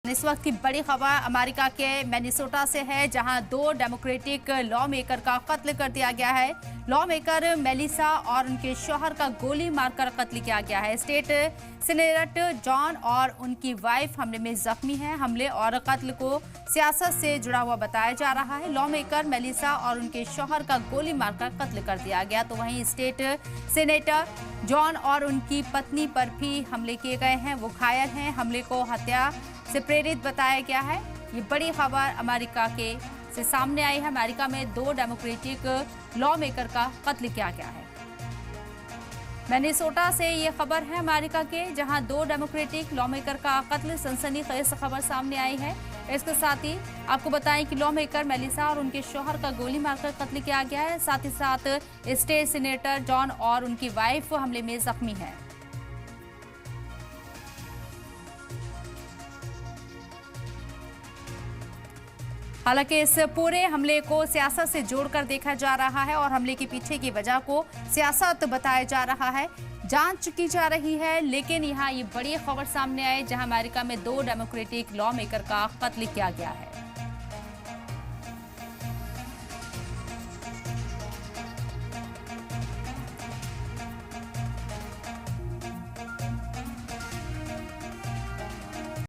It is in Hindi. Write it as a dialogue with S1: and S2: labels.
S1: इस वक्त की बड़ी खबर अमेरिका के मिनेसोटा से है, जहां 2 डेमोक्रेटिक लॉ मेकर का कत्ल कर दिया गया है। लॉ मेकर मेलिसा और उनके शौहर का गोली मारकर कत्ल किया गया है। स्टेट सीनेटर जॉन और उनकी वाइफ हमले में जख्मी हैं। हमले और कत्ल को सियासत से जुड़ा हुआ बताया जा रहा है। लॉ मेकर मेलिसा और उनके शौहर का गोली मारकर कत्ल कर दिया गया, तो वहीं स्टेट सीनेटर जॉन और उनकी पत्नी पर भी हमले किए गए हैं, वो घायल हैं। हमले को हत्या से प्रेरित बताया गया है। ये बड़ी खबर अमेरिका के से सामने आई है। अमेरिका में 2 डेमोक्रेटिक लॉ मेकर का कत्ल किया गया है। मिनेसोटा से ये खबर है अमेरिका के, जहां 2 डेमोक्रेटिक लॉ मेकर का कत्ल, सनसनीखेज खबर सामने आई है। इसके साथ ही आपको बताएं कि लॉ मेकर मेलिसा और उनके शौहर का गोली मारकर कत्ल किया गया है। साथ ही साथ स्टेट सीनेटर जॉन और उनकी वाइफ हमले में जख्मी है। हालांकि इस पूरे हमले को सियासत से जोड़कर देखा जा रहा है और हमले के पीछे की वजह को सियासत बताया जा रहा है, जांच की जा रही है। लेकिन यहाँ ये बड़ी खबर सामने आई, जहां अमेरिका में 2 डेमोक्रेटिक लॉ मेकर का कत्ल किया गया है।